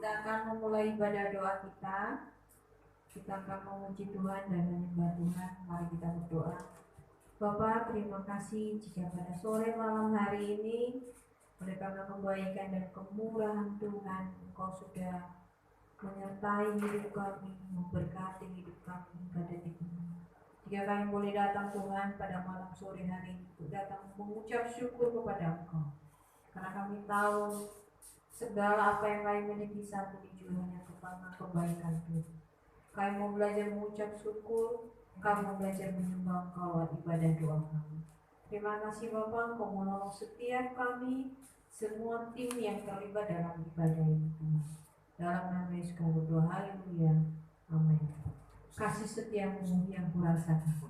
Kita akan memulai ibadah doa kita. Kita akan memuji Tuhan dan menyembah Tuhan. Mari kita berdoa. Bapa, terima kasih jika pada sore malam hari ini oleh karena kebaikan dan kemurahan Tuhan, Engkau sudah menyertai hidup kami, memberkati hidup kami hingga detik ini. Jika kami boleh datang Tuhan pada malam sore hari ini, untuk datang mengucap syukur kepada Engkau, karena kami tahu segala apa yang kami miliki saat ini juga hanya karena kebaikan Tuhan. Kami mau belajar mengucap syukur, kami mau belajar menyembah Engkau lewat ibadah doa kami. Terima kasih Bapak, Engkau menolong setiap kami, semua tim yang terlibat dalam ibadah ini Tuhan. Dalam nama Yesus kami berdoa, haleluya, amin. Kasih setiamu yang kurasakan.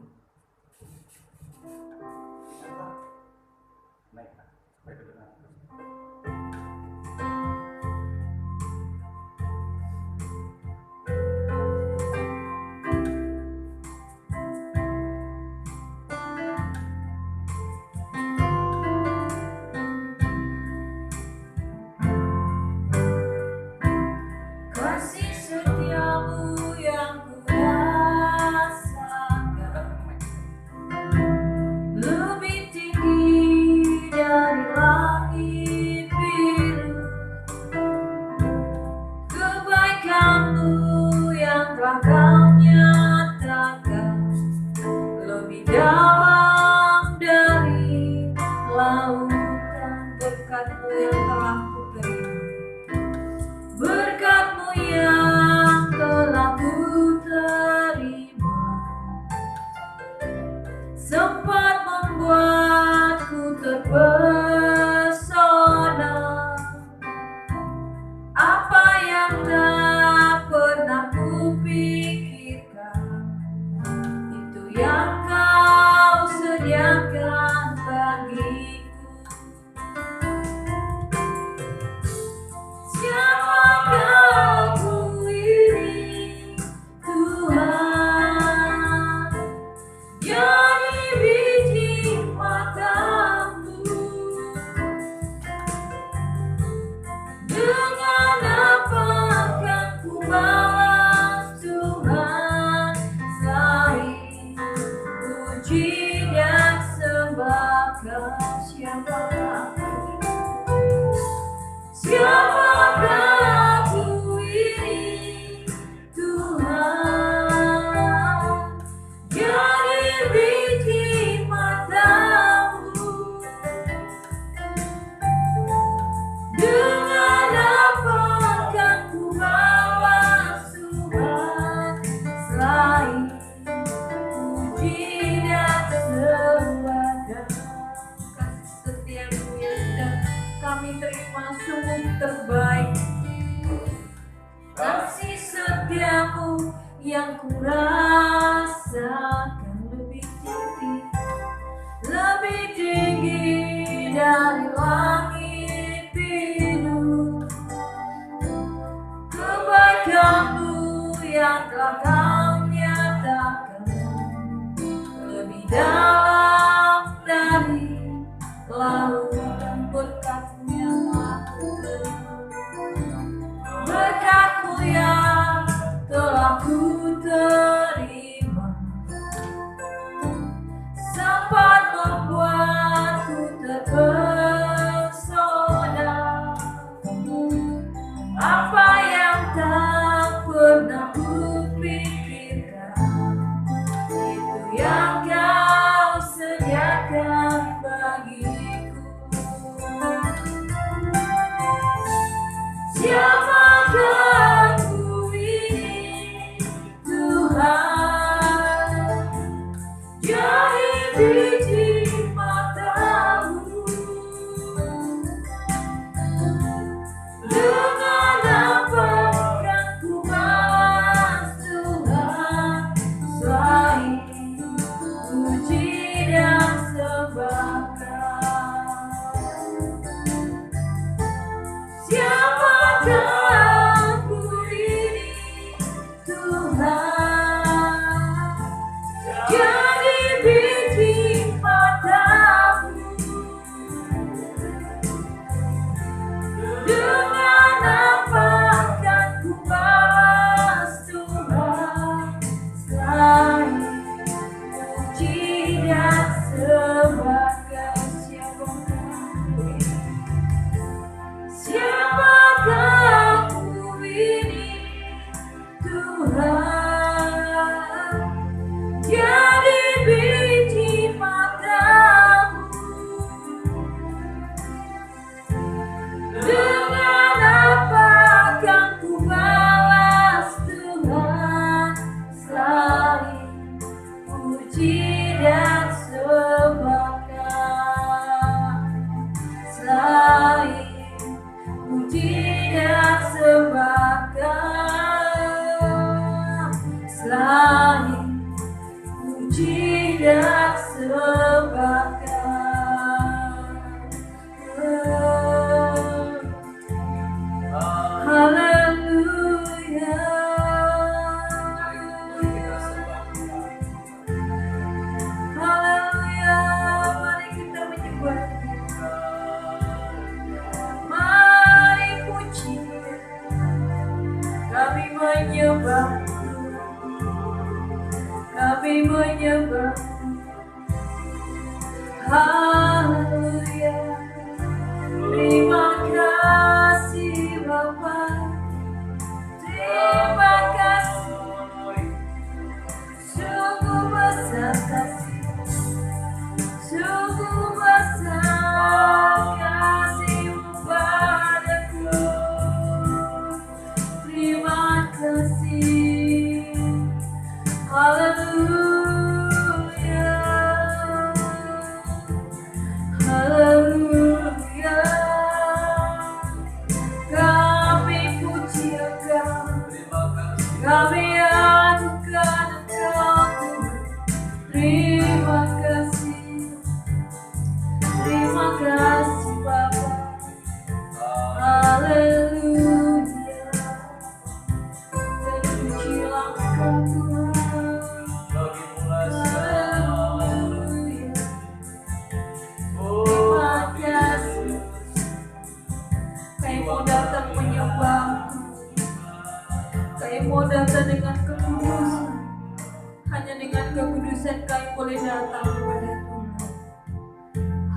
Yang kurasakan lebih tinggi dari langit biru. Kebaikan-Mu yang telah Kau nyatakan lebih dalam dari lautan. Berkat-Mu yang aku terima, berkat-Mu yang telah ku terima, sempat membuatku terpesona. Apa yang tak pernah ku pikirkan, itu yang Kau sediakan bagiku. Siapakah Tuhan sembahkan selain puji dan sembahkan. Haleluya. Haleluya. Mari kita menyembah. Mari puji. Kami menyembah. Kami menyembah. Haleluya. Terima kasih Bapa. Terima kasih. Sungguh besar kasih. Sungguh besar kasih-Mu padaku. Terima kasih. Haleluya. Haleluya. Kami puji Engkau. Kami anugerahkan Engkau. Terima kasih. Terima kasih Bapa. Haleluya. Terpujilah Engkau Tuhan. Haleluya. Terima kasih. Kami mau datang menyembah-Mu. Kami mau datang dengan kekudusan. Hanya dengan kekudusan kami boleh datang kepada Tuhan.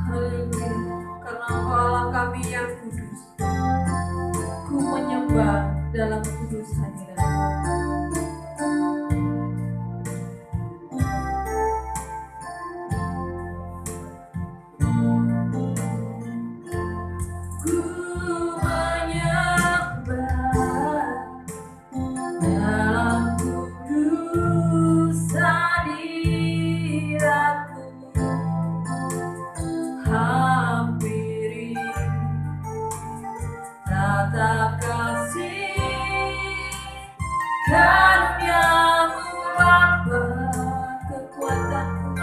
Haleluya. Karena Engkau Allah kami yang kudus. Ku menyembah dalam kudus hadirat. Ku menyembah dalam kudus hadirat-Mu. Hampiri tata kasih karunia-Mu Bapa, kekuatan-Mu.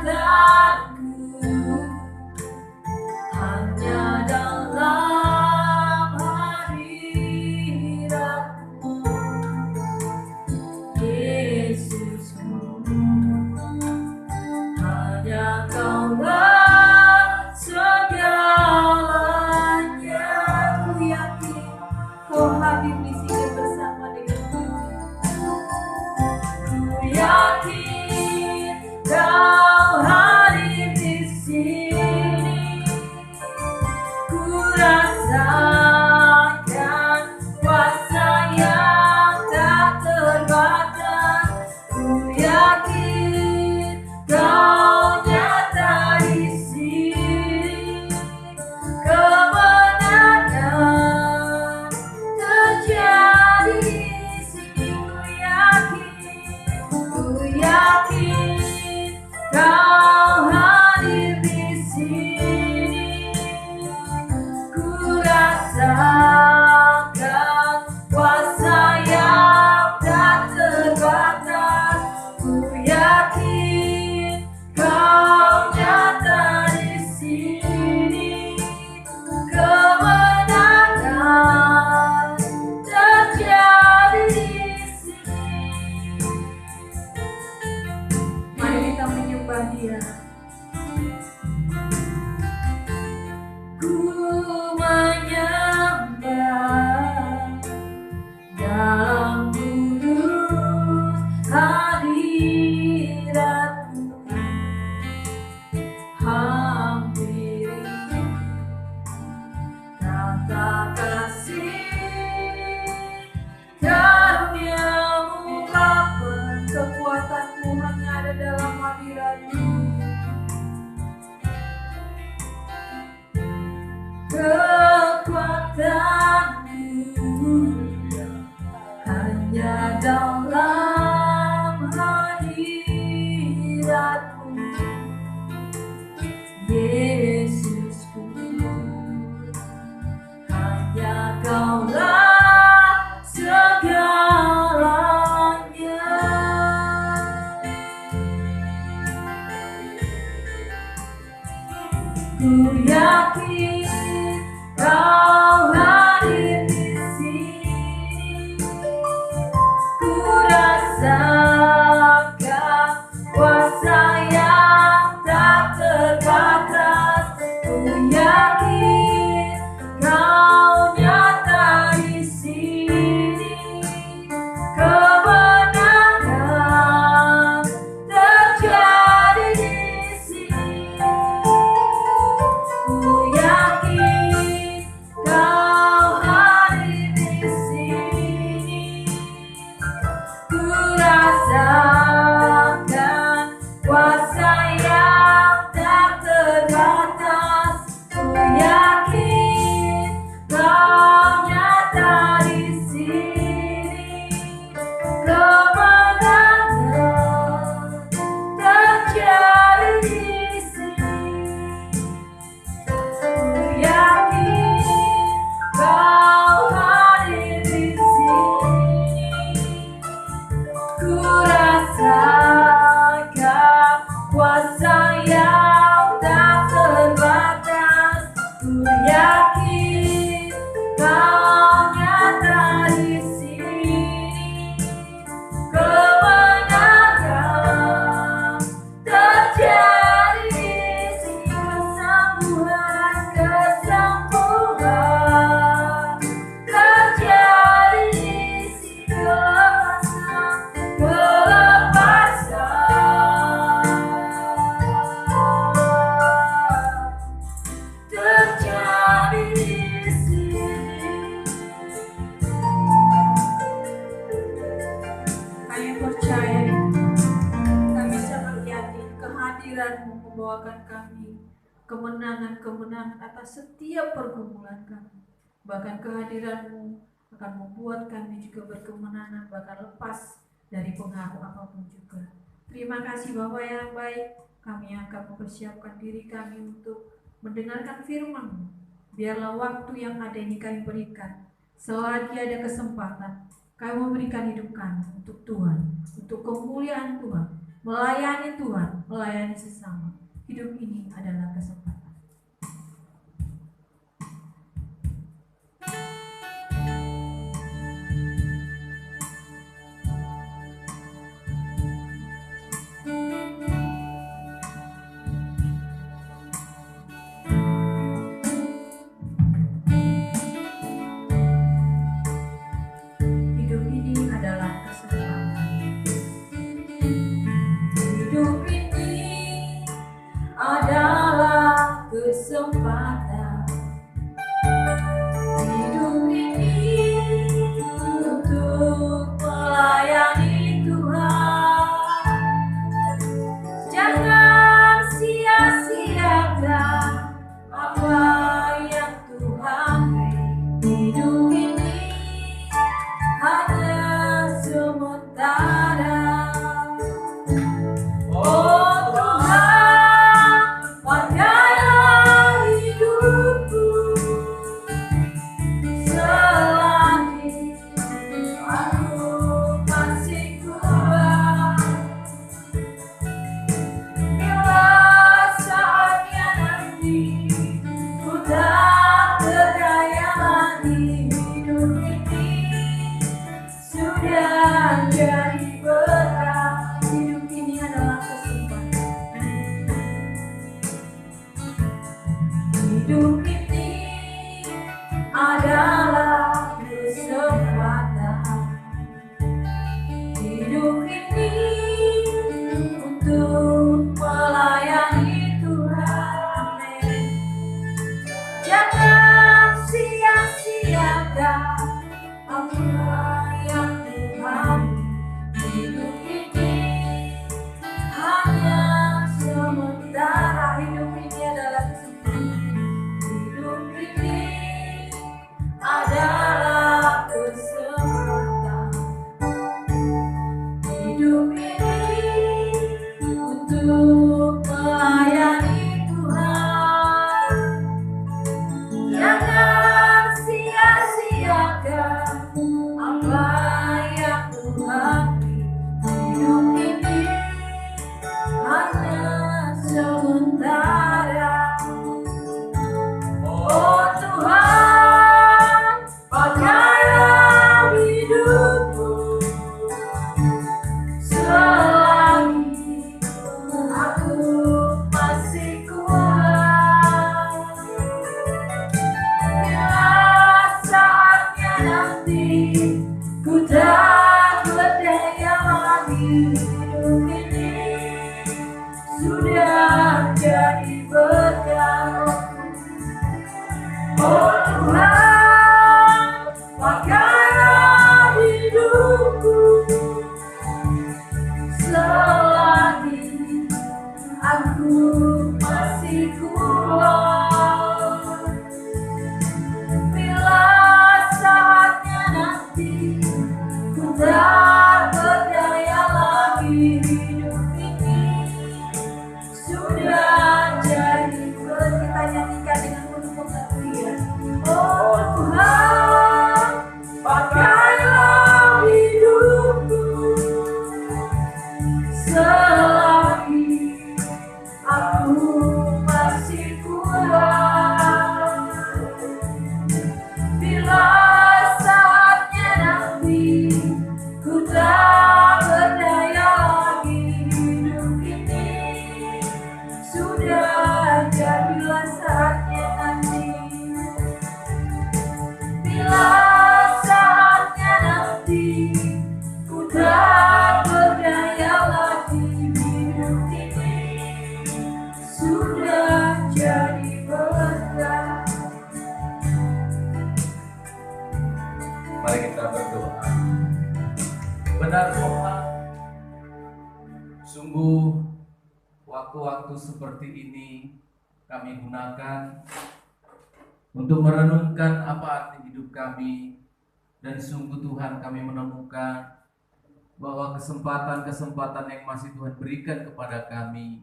Kekuatanku hanya dalam hadirat-Mu, Yesusku. Hanya Kaulah segala Yesusku, hanya Kaulah segalanya. Ku yakin Kau hadir di sini, ku rasakan kuasa yang tak terbatas. Ku yakin Kau nyata di sini, kemenangan terjadi di sini. Ku yakin Kau hadir di sini, ku rasakan kuasa yang tak terbatas. Ku yakin Kau nyata di sini, kemenangan terjadi di sini. Ku yakin Kau hadir di sini, ku rasakan kuasa yang tak terbatas. Ku yakin Kau nyata di sini, kemenangan terjadi di sini. Kesembuhan terjadi di sini, terjadi di sini. Kami percaya, kami sangat yakin kehadiran-Mu membawakan kami kemenangan-kemenangan atas setiap pergumulan kami. Bahkan kehadiran-Mu akan membuat kami juga berkemenangan, bahkan lepas dari pengaruh apapun juga. Terima kasih Bapa yang baik, kami akan mempersiapkan diri kami untuk mendengarkan firman-Mu. Biarlah waktu yang ada ini kami berikan, selagi ada kesempatan, kami memberikan hidup kami untuk Tuhan, untuk kemuliaan Tuhan, melayani Tuhan, melayani sesama. Hidup ini adalah kesempatan. Hidup ini adalah kesempatan. Hidup ini adalah kesempatan. Hidup ini untuk melayani Tuhan. Jangan sia-siakan apa yang Tuhan beri. Hidup ini hanya sementara. Oh Tuhan, pakailah hidupku selagi aku masih kuat. Bila saatnya nanti ku tak berdaya lagi, hidup ini sudah jadi berkah. Hidup ini adalah kesempatan. Hidup ini adalah kesempatan. Hidup ini untuk melayani Tuhan. Jangan sia-siakan apa yang Tuhan. Hidup ini hanya sementara. Hidup ini adalah kesempatan. aku masih kuat. Bila saatnya nanti ku tak berdaya lagi, hidup ini sudah jadilah saatnya nanti. Bila saatnya nanti ku tak berdaya lagi, hidup ini sudah jadi berat. Mari kita berdoa. Benar Tuhan, sungguh waktu-waktu seperti ini kami gunakan untuk merenungkan apa arti hidup kami, dan sungguh Tuhan kami menemukan bahwa kesempatan-kesempatan yang masih Tuhan berikan kepada kami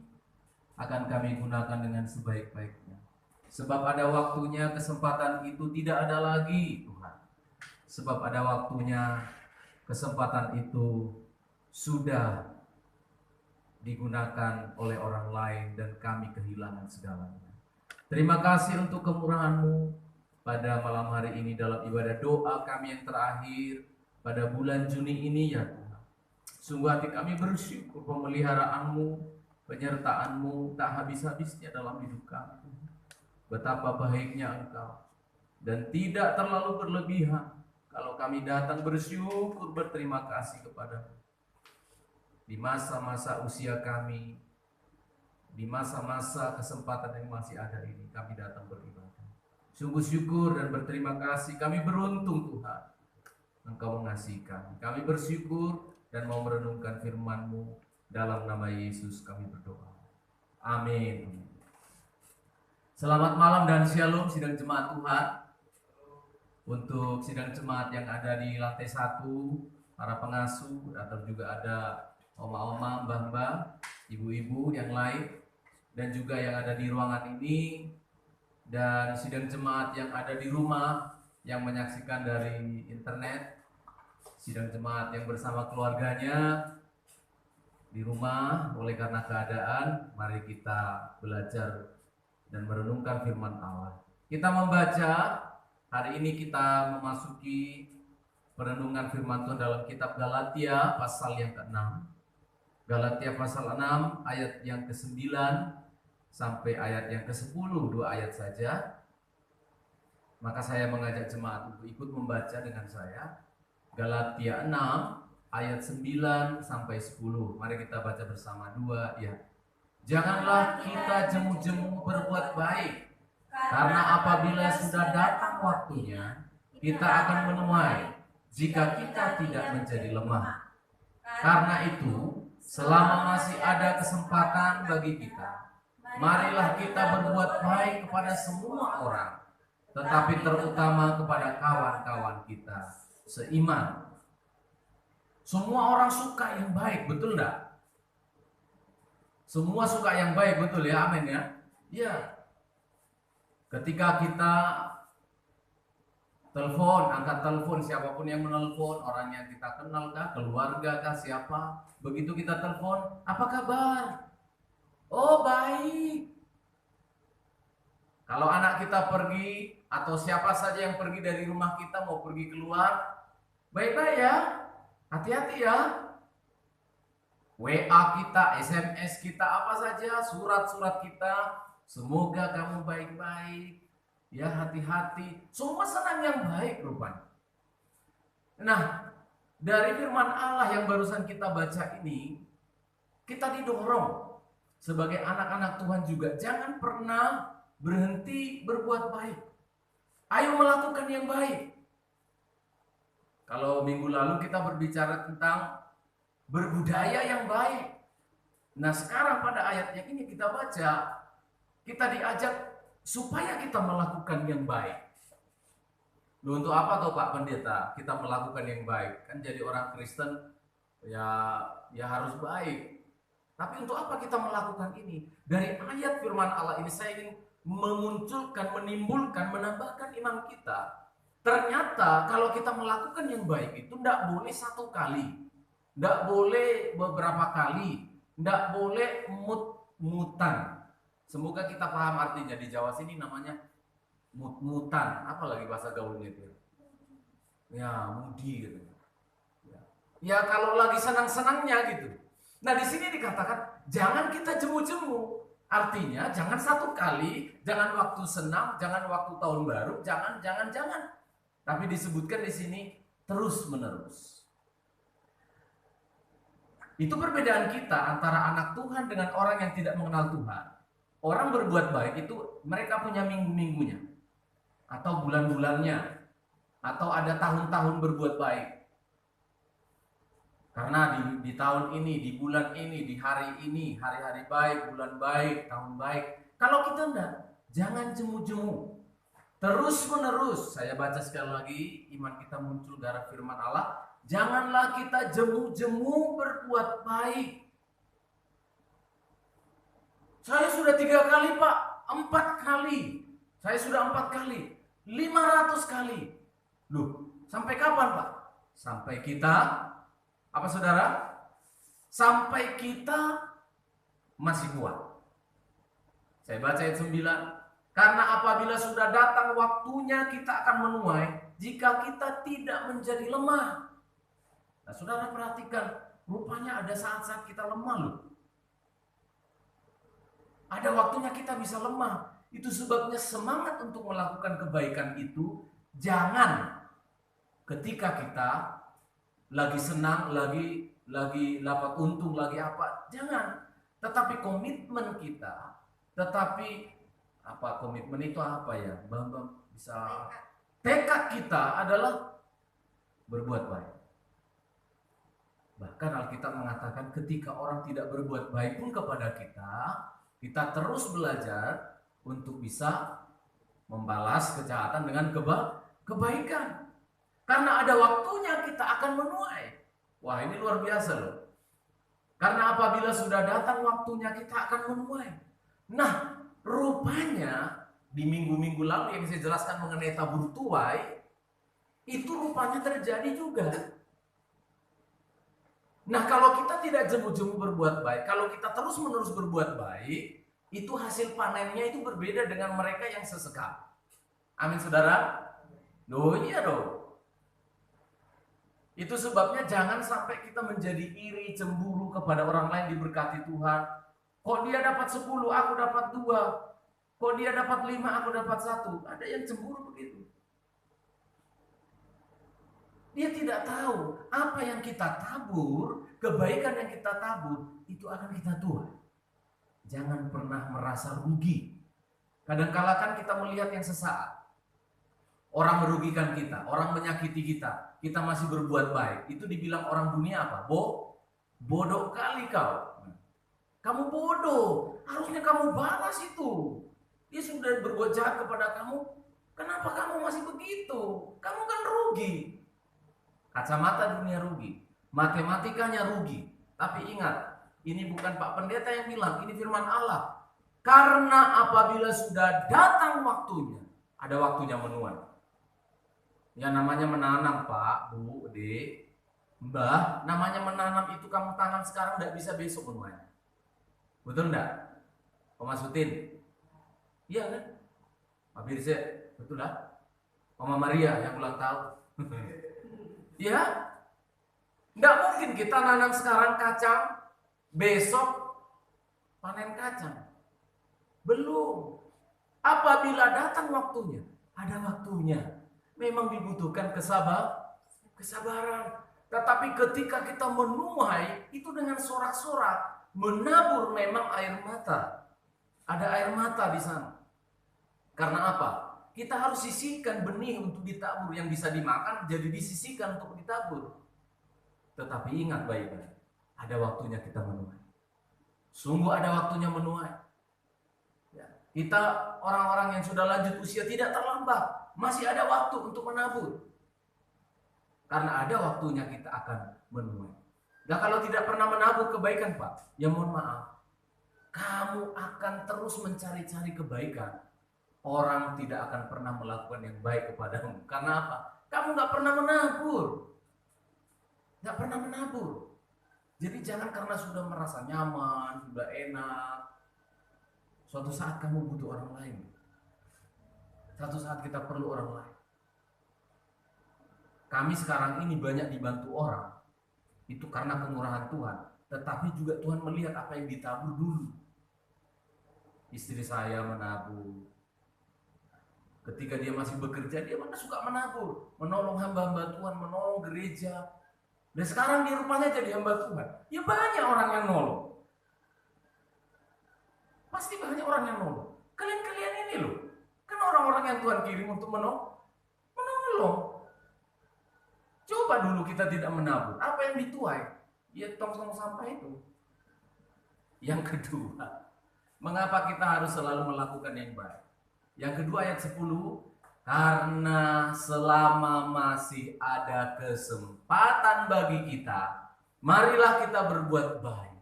akan kami gunakan dengan sebaik-baiknya. Sebab ada waktunya kesempatan itu tidak ada lagi Tuhan. Sebab ada waktunya kesempatan itu sudah digunakan oleh orang lain dan kami kehilangan segalanya. Terima kasih untuk kemurahan-Mu pada malam hari ini dalam ibadah doa kami yang terakhir pada bulan Juni ini ya Tuhan. Sungguh hati kami bersyukur pemeliharaanmu, penyertaanmu tak habis-habisnya dalam hidup kami. Betapa baiknya Engkau, dan tidak terlalu berlebihan kalau kami datang bersyukur berterima kasih kepadamu. Di masa-masa usia kami, di masa-masa kesempatan yang masih ada ini, kami datang beribadah. Sungguh syukur dan berterima kasih, kami beruntung Tuhan, Engkau mengasihi kami. Kami bersyukur dan mau merenungkan firman-Mu. Dalam nama Yesus kami berdoa. Amin. Selamat malam dan shalom sidang jemaat Tuhan. Untuk sidang jemaat yang ada di lantai 1, para pengasuh, atau juga ada oma-oma, mbah-mbah, ibu-ibu yang lain, dan juga yang ada di ruangan ini, dan sidang jemaat yang ada di rumah yang menyaksikan dari internet, sidang jemaat yang bersama keluarganya di rumah. Oleh karena keadaan, mari kita belajar dan merenungkan firman Allah. Kita membaca, hari ini kita memasuki perenungan firman Tuhan dalam kitab Galatia pasal yang ke-6. Galatia pasal 6 ayat yang ke-9 sampai ayat yang ke-10, 2 ayat saja. Maka saya mengajak jemaat untuk ikut membaca dengan saya. Galatia 6 ayat 9 sampai 10. Mari kita baca bersama, 2 ya. Janganlah kita jemu-jemu berbuat baik, karena apabila sudah datang waktunya, kita akan menuai jika kita tidak menjadi lemah. Karena itu, selama masih ada kesempatan bagi kita, marilah kita berbuat baik kepada semua orang, tetapi terutama kepada kawan-kawan kita seiman. Semua orang suka yang baik, betul enggak? Semua suka yang baik, betul ya? Amin ya? Ya. Ketika kita telepon, angkat telepon, siapapun yang menelpon, orang yang kita kenal kah, keluarga kah, siapa, begitu kita telepon, apa kabar? Oh baik. Kalau anak kita pergi, atau siapa saja yang pergi dari rumah kita mau pergi keluar, baik-baik ya, hati-hati ya. WA kita, SMS kita, apa saja, surat-surat kita, semoga kamu baik-baik, ya hati-hati. Semua senang yang baik rupanya. Nah, dari firman Allah yang barusan kita baca ini, kita didorong sebagai anak-anak Tuhan juga, jangan pernah berhenti berbuat baik. Ayo melakukan yang baik. Kalau minggu lalu kita berbicara tentang berbudaya yang baik. Nah sekarang pada ayat yang ini kita baca, kita diajak supaya kita melakukan yang baik. Loh, untuk apa tuh Pak Pendeta kita melakukan yang baik? Kan jadi orang Kristen ya harus baik. Tapi untuk apa kita melakukan ini? Dari ayat firman Allah ini saya ingin memunculkan, menimbulkan, menambahkan iman kita. Ternyata kalau kita melakukan yang baik itu tidak boleh satu kali. Tidak boleh beberapa kali, tidak boleh mut-mutan. Semoga kita paham artinya. Di Jawa sini namanya mut-mutan. Apa lagi bahasa gaulnya itu? Ya, mudi gitu. Ya kalau lagi senang-senangnya gitu. Nah di sini dikatakan jangan kita jemu-jemu. Artinya jangan satu kali, jangan waktu senang, jangan waktu tahun baru, jangan. Tapi disebutkan di sini terus menerus. Itu perbedaan kita antara anak Tuhan dengan orang yang tidak mengenal Tuhan. Orang berbuat baik itu mereka punya minggu-minggunya atau bulan-bulannya atau ada tahun-tahun berbuat baik. Karena di tahun ini, di bulan ini, di hari ini, hari-hari baik, bulan baik, tahun baik. Kalau kita enggak, jangan jemu-jemu. Terus menerus, saya baca sekali lagi, iman kita muncul darah firman Allah. Janganlah kita jemu-jemu berbuat baik. Saya sudah 3 kali Pak, 4 kali. Saya sudah 4 kali, 500 kali. Loh, sampai kapan Pak? Sampai kita apa saudara? Sampai kita masih kuat. Saya baca ayat 9. Karena apabila sudah datang waktunya kita akan menuai jika kita tidak menjadi lemah. Nah saudara perhatikan, rupanya ada saat-saat kita lemah loh. Ada waktunya kita bisa lemah. Itu sebabnya semangat untuk melakukan kebaikan itu jangan ketika kita lagi senang, lagi dapat untung, lagi apa, jangan. Tetapi komitmen kita, komitmen itu apa ya? Bang bisa tekad kita adalah berbuat baik. Bahkan Alkitab mengatakan ketika orang tidak berbuat baik pun kepada kita terus belajar untuk bisa membalas kejahatan dengan kebaikan. Karena ada waktunya kita akan menuai. Wah ini luar biasa loh. Karena apabila sudah datang waktunya kita akan menuai. Nah rupanya di minggu-minggu lalu yang saya jelaskan mengenai tabur tuai. Itu rupanya terjadi juga. Nah kalau kita tidak jemu-jemu berbuat baik. Kalau kita terus-menerus berbuat baik. Itu hasil panennya itu berbeda dengan mereka yang sesekap. Amin saudara. Loh iya dong. Itu sebabnya jangan sampai kita menjadi iri, cemburu kepada orang lain diberkati Tuhan. Kok dia dapat 10, aku dapat 2. Kok dia dapat 5, aku dapat 1. Ada yang cemburu begitu. Dia tidak tahu apa yang kita tabur, kebaikan yang kita tabur, itu akan kita tuai. Jangan pernah merasa rugi. Kadang-kala kan kita melihat yang sesaat. Orang merugikan kita, orang menyakiti kita masih berbuat baik. Itu dibilang orang dunia apa? Bodoh kali kau. Kamu bodoh, harusnya kamu balas itu. Dia sudah berbuat jahat kepada kamu, kenapa kamu masih begitu? Kamu kan rugi. Kacamata dunia rugi, matematikanya rugi. Tapi ingat, ini bukan Pak Pendeta yang bilang, ini firman Allah. Karena apabila sudah datang waktunya, ada waktunya menuai. Yang namanya menanam Pak, Bu, Dek, Mbah, namanya menanam itu kamu tanam sekarang tidak bisa besok menuai. Betul enggak? Oma Sutin? Iya kan? Pak Birse, betul lah? Oma Maria yang ulang tahun. Ya? Enggak mungkin kita nanam sekarang kacang, besok panen kacang. Belum. Apabila datang waktunya, ada waktunya. Memang dibutuhkan kesabaran. Tetapi ketika kita menuai, itu dengan sorak-sorak, menabur memang air mata. Ada air mata di sana. Karena apa? Kita harus sisihkan benih untuk ditabur. Yang bisa dimakan jadi disisihkan untuk ditabur. Tetapi ingat baik-baik, ada waktunya kita menuai. Sungguh ada waktunya menuai. Kita orang-orang yang sudah lanjut usia tidak terlambat. Masih ada waktu untuk menabur. Karena ada waktunya kita akan menuai. Dan kalau tidak pernah menabur kebaikan Pak, ya mohon maaf. Kamu akan terus mencari-cari kebaikan. Orang tidak akan pernah melakukan yang baik kepadamu. Karena apa? Kamu gak pernah menabur. Gak pernah menabur. Jadi jangan karena sudah merasa nyaman, sudah enak, Suatu saat kamu butuh orang lain. Suatu saat kita perlu orang lain. Kami sekarang ini banyak dibantu orang. Itu karena kemurahan Tuhan. Tetapi juga Tuhan melihat apa yang ditabur dulu. Istri saya menabur. Ketika dia masih bekerja, dia mana suka menabur. Menolong hamba-hamba Tuhan, menolong gereja. Dan sekarang dia rupanya jadi hamba Tuhan. Ya banyak orang yang nolong. Pasti banyak orang yang nolong. Kalian ini loh. Kan orang-orang yang Tuhan kirim untuk menolong. Coba dulu kita tidak menabur. Apa yang dituai? Ya tong-tong sampah itu. Yang kedua, mengapa kita harus selalu melakukan yang baik? Yang kedua ayat 10, karena selama masih ada kesempatan bagi kita, marilah kita berbuat baik.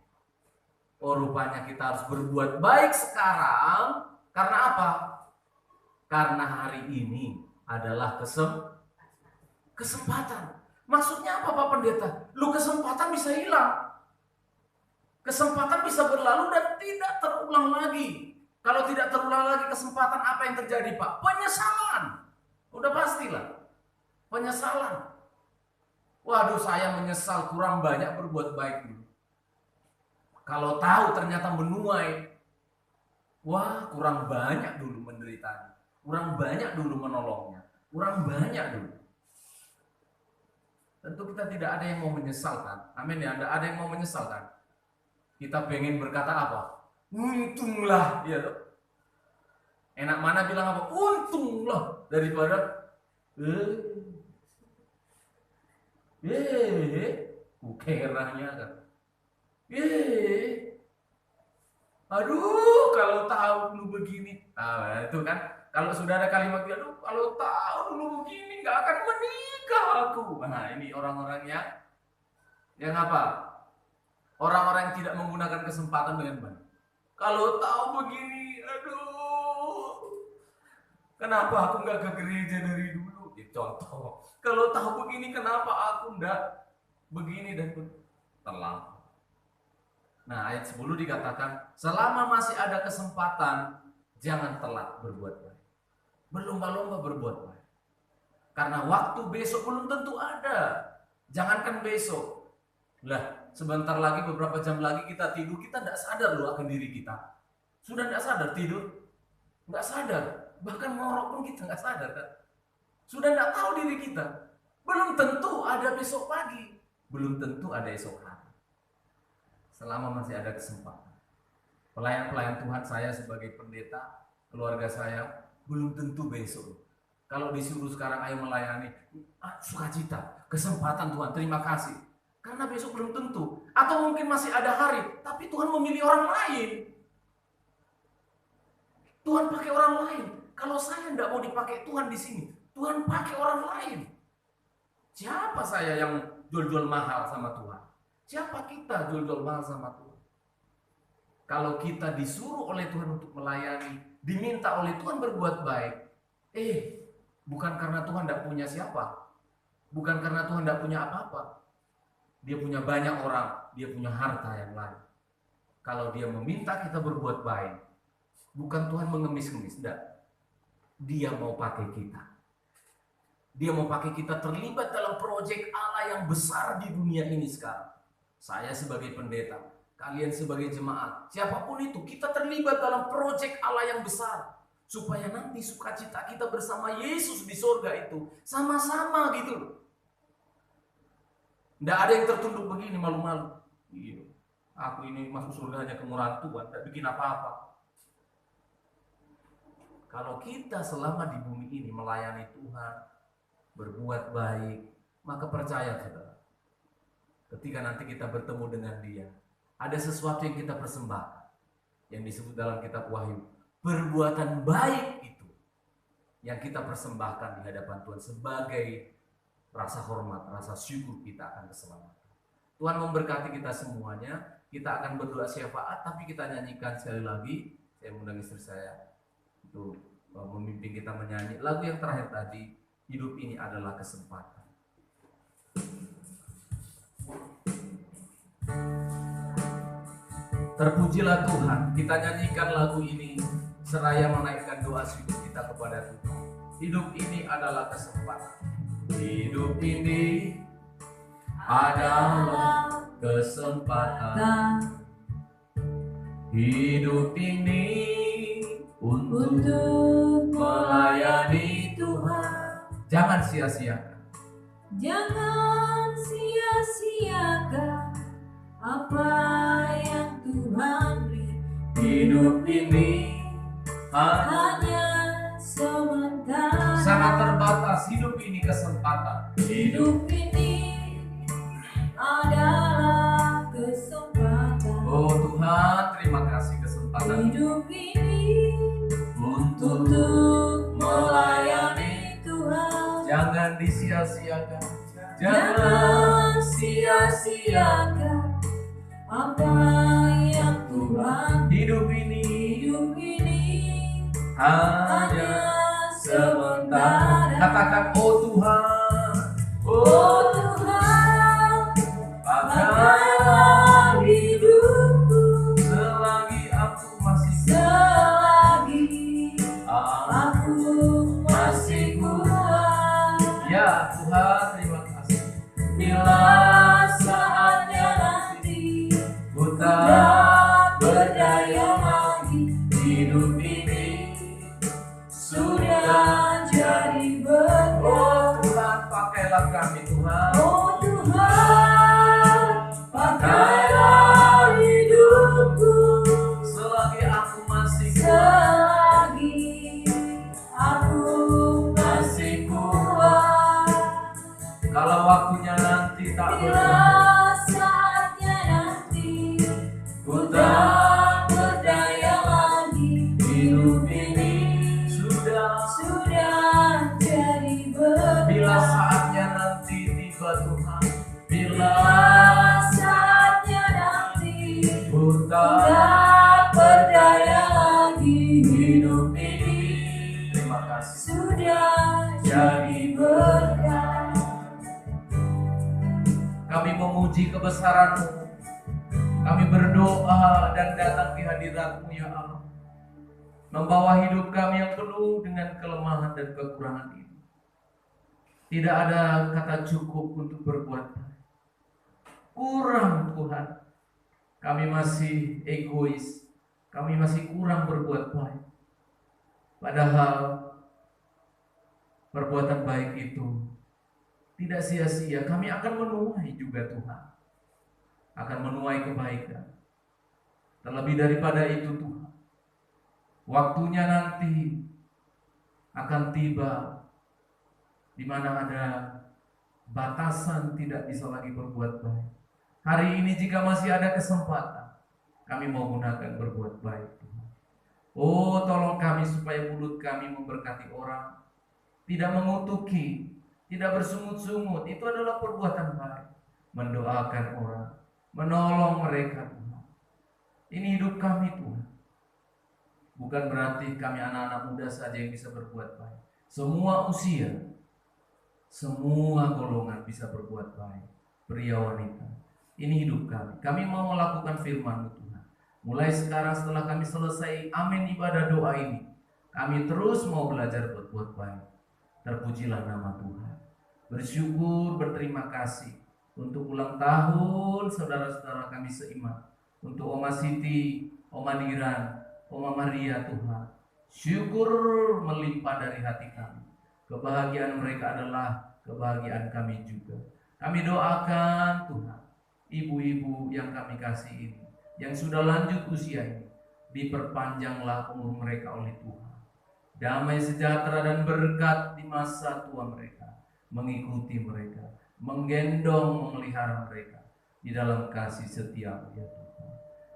Oh, rupanya kita harus berbuat baik sekarang. Karena apa? Karena hari ini adalah kesempatan. Maksudnya apa Pak Pendeta? Lu kesempatan bisa hilang. Kesempatan bisa berlalu dan tidak terulang lagi. Kalau tidak terulang lagi kesempatan, apa yang terjadi Pak? Penyesalan. Udah pastilah. Penyesalan. Waduh, saya menyesal kurang banyak berbuat baik dulu. Kalau tahu ternyata menuai. Wah, kurang banyak dulu menderitanya. Kurang banyak dulu menolongnya. Kurang banyak dulu. Tentu kita tidak ada yang mau menyesalkan. Amin ya, tidak ada yang mau menyesalkan. Kita pengen berkata apa? Untunglah, ya loh. Enak mana bilang apa? Untunglah daripada ukeranya kan. Aduh, kalau tahu dulu begini. Nah, itu kan kalau sudah ada kalimat aduh, kalau tahu dulu begini nggak akan menikah aku. Nah, ini orang-orang yang apa? Orang-orang yang tidak menggunakan kesempatan dengan baik. Kalau tahu begini, aduh, kenapa aku nggak ke gereja dari dulu? Ya, contoh. Kalau tahu begini, kenapa aku nggak begini dan terlambat. Nah, ayat 10 dikatakan, selama masih ada kesempatan, jangan telat berbuat baik. Berlomba-lomba berbuat baik. Karena waktu besok belum tentu ada. Jangankan besok. Lah, sebentar lagi, beberapa jam lagi kita tidur, kita tidak sadar loh akan diri kita. Sudah tidak sadar tidur? Nggak sadar. Bahkan ngorok pun kita nggak sadar kan? Sudah tidak tahu diri kita. Belum tentu ada besok pagi. Belum tentu ada esok hari. Selama masih ada kesempatan. Pelayan-pelayan Tuhan saya sebagai pendeta, keluarga saya, belum tentu besok. Kalau disuruh sekarang ayo melayani, sukacita, kesempatan Tuhan, terima kasih. Karena besok belum tentu. Atau mungkin masih ada hari, tapi Tuhan memilih orang lain. Tuhan pakai orang lain. Kalau saya tidak mau dipakai Tuhan di sini, Tuhan pakai orang lain. Siapa saya yang jual-jual mahal sama Tuhan? Siapa kita jual-jual mahal sama Tuhan? Kalau kita disuruh oleh Tuhan untuk melayani, diminta oleh Tuhan berbuat baik, bukan karena Tuhan tidak punya siapa, bukan karena Tuhan tidak punya apa-apa. Dia punya banyak orang, dia punya harta yang lain. Kalau dia meminta kita berbuat baik, bukan Tuhan mengemis-ngemis, tidak. Dia mau pakai kita. Dia mau pakai kita terlibat dalam proyek Allah yang besar di dunia ini sekarang. Saya sebagai pendeta, kalian sebagai jemaat, siapapun itu, kita terlibat dalam proyek Allah yang besar. Supaya nanti sukacita kita bersama Yesus di surga itu sama-sama gitu. Tidak ada yang tertunduk begini malu-malu. Iya, aku ini masuk surga hanya kemurahan Tuhan, tidak bikin apa-apa. Kalau kita selama di bumi ini melayani Tuhan, berbuat baik, maka percaya saudara, ketika nanti kita bertemu dengan Dia, ada sesuatu yang kita persembahkan, yang disebut dalam kitab Wahyu, perbuatan baik itu yang kita persembahkan di hadapan Tuhan sebagai rasa hormat, rasa syukur kita akan keselamatan. Tuhan memberkati kita semuanya. Kita akan berdoa syafaat, tapi kita nyanyikan sekali lagi. Saya undang istri saya untuk memimpin kita menyanyi lagu yang terakhir tadi, hidup ini adalah kesempatan. Terpujilah Tuhan. Kita nyanyikan lagu ini seraya menaikkan doa syukur kita kepada Tuhan. Hidup ini adalah kesempatan. Hidup ini adalah kesempatan. Hidup ini untuk melayani Tuhan. Jangan sia-siakan. Jangan sia-siakan apa yang Tuhan beri. Hidup ini Hanya sementara. sangat terbatas. Hidup ini kesempatan. Hidup ini adalah kesempatan. Oh Tuhan, terima kasih kesempatan Hidup ini untuk melayani Tuhan. jangan disia-siakan. Jangan sia-siakan apa yang Tuhan. Hidup ini Hidup ini hanya sementara. Katakan, oh Tuhan, Oh Tuhan, pakailah pakailah hidupku selagi aku masih selagi aku. aku masih kuat. Ya Tuhan, terima kasih. Bila saatnya nanti Ku tak tak berdaya lagi, hidup ini sudah jadi berkat. Oh Tuhan, pakailah kami Tuhan. Oh Tuhan, pakailah hidupku Selagi aku masih selagi aku masih kuat. kalau waktunya nanti tak Bila berdaya, saatnya nanti ku ku tak tak berdaya lagi, hidup ini sudah. sudah jadi berkat. Bila saatnya nanti tiba Tuhan, bila Bila saatnya nanti ku ku tak tak berdaya lagi, hidup ini, terima kasih, sudah jadi berkat. kami memuji kebesaran-Mu. Kami berdoa dan datang di hadirat-Mu ya Allah, membawa hidup kami yang penuh dengan kelemahan dan kekurangan ini. Tidak ada kata cukup untuk berbuat baik. Kurang Tuhan. Kami masih egois. Kami masih kurang berbuat baik. Padahal perbuatan baik itu tidak sia-sia. Kami akan menuai juga Tuhan. Akan menuai kebaikan. Terlebih daripada itu Tuhan, waktunya nanti akan tiba di mana ada batasan tidak bisa lagi berbuat baik. Hari ini jika masih ada kesempatan, kami mau gunakan berbuat baik Tuhan. Oh tolong kami supaya mulut kami memberkati orang, tidak mengutuki, tidak bersungut-sungut. Itu adalah perbuatan baik. Mendoakan orang, menolong mereka Tuhan. Ini hidup kami Tuhan. Bukan berarti kami anak-anak muda saja yang bisa berbuat baik. Semua usia, semua golongan bisa berbuat baik. Pria wanita. Ini hidup kami. Kami mau melakukan firman-Mu Tuhan. Mulai sekarang setelah kami selesai amin ibadah doa ini, kami terus mau belajar berbuat baik. Terpujilah nama Tuhan. Bersyukur, berterima kasih untuk ulang tahun saudara-saudara kami seiman. Untuk Oma Siti, Oma Diran, Oma Maria Tuhan. Syukur melimpah dari hati kami. Kebahagiaan mereka adalah kebahagiaan kami juga. Kami doakan Tuhan, ibu-ibu yang kami kasih ini, yang sudah lanjut usia ini, diperpanjanglah umur mereka oleh Tuhan. Damai sejahtera dan berkat di masa tua mereka mengikuti mereka, menggendong, memelihara mereka di dalam kasih setia ya Tuhan.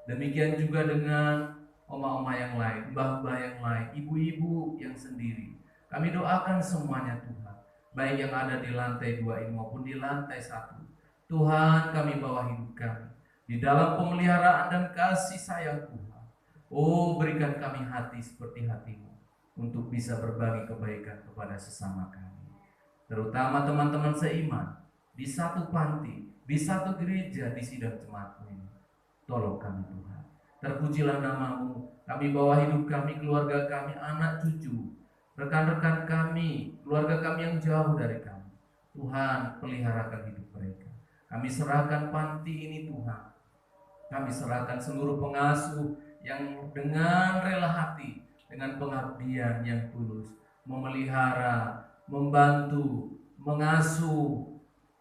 Demikian juga dengan oma-oma yang lain, mbah-mbah yang lain, ibu-ibu yang sendiri. Kami doakan semuanya Tuhan, baik yang ada di lantai 2 ini maupun di lantai 1. Tuhan, kami bawa hidup kami di dalam pemeliharaan dan kasih sayang Tuhan. Oh, berikan kami hati seperti hati-Mu untuk bisa berbagi kebaikan kepada sesama kami. Terutama teman-teman seiman di satu panti, di satu gereja, di sidang jemaat ini. Tolong kami Tuhan. Terpujilah namamu. Kami bawa hidup kami, keluarga kami, anak cucu, rekan-rekan kami, keluarga kami yang jauh dari kami. Tuhan, peliharakan hidup mereka. Kami serahkan panti ini Tuhan. Kami serahkan seluruh pengasuh yang dengan rela hati, dengan pengabdian yang tulus, memelihara, membantu, mengasuh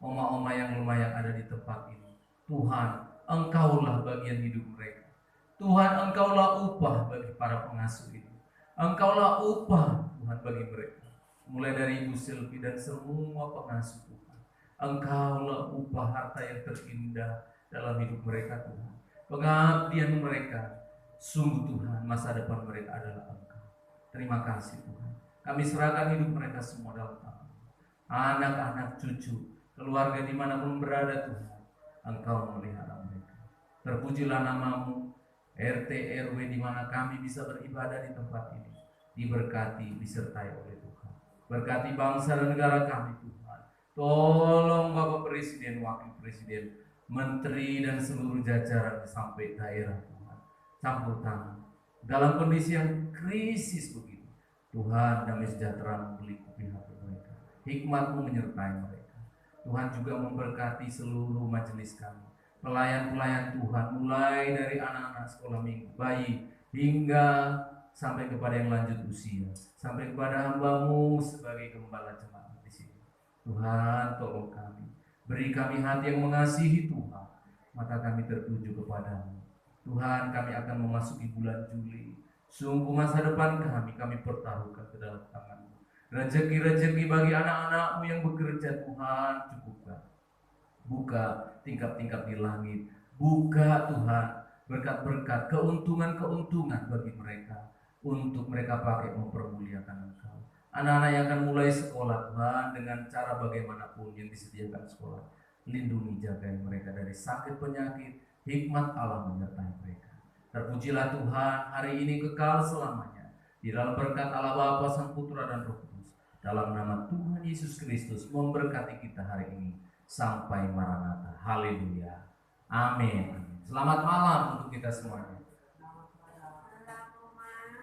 oma-oma yang lemah yang ada di tempat ini. Tuhan, Engkaulah bagian hidup mereka. Tuhan, Engkaulah upah bagi para pengasuh ini. Engkaulah upah Tuhan bagi mereka. Mulai dari Ibu Silvi dan semua pengasuh Tuhan. Engkaulah upah harta yang terindah dalam hidup mereka Tuhan. Pengabdian mereka, sungguh Tuhan, masa depan mereka adalah Engkau. Terima kasih Tuhan. Kami serahkan hidup mereka semua dalam tangan. Anak-anak, cucu, keluarga dimanapun berada Tuhan, Engkau memelihara mereka. Terpujilah namamu. RT RW di mana kami bisa beribadah di tempat ini diberkati, disertai oleh Tuhan. Berkati bangsa dan negara kami Tuhan. Tolong Bapak Presiden, Wakil Presiden, Menteri dan seluruh jajaran sampai daerah Tuhan. Campur tangan dalam kondisi yang krisis begini. Tuhan, damai sejahtera membeli pihak mereka. Hikmat-Mu menyertai mereka. Tuhan juga memberkati seluruh majelis kami, pelayan-pelayan Tuhan, mulai dari anak-anak sekolah minggu, bayi, hingga sampai kepada yang lanjut usia, sampai kepada hamba-Mu sebagai gembala jemaat di sini. Tuhan, tolong kami, beri kami hati yang mengasihi Tuhan, mata kami tertuju kepada-Mu. Tuhan, kami akan memasuki bulan Juli. Sungguh masa depan kami pertaruhkan ke dalam tangan-Mu. Rezeki-rezeki bagi anak-anak-Mu yang bekerja Tuhan, cukupkan. Buka tingkap-tingkap di langit. Buka Tuhan berkat-berkat, keuntungan-keuntungan bagi mereka, untuk mereka pakai mempermuliakan Engkau. Anak-anak yang akan mulai sekolah Tuhan, dengan cara bagaimanapun yang disediakan sekolah, lindungi, jagai mereka dari sakit penyakit. Hikmat Allah menyertai mereka. Terpujilah Tuhan hari ini kekal selamanya, di dalam berkat Allah Bapa, Sang Putra dan Roh Kudus. Dalam nama Tuhan Yesus Kristus memberkati kita hari ini sampai Maranatha. Haleluya. Amin. Selamat malam untuk kita semuanya.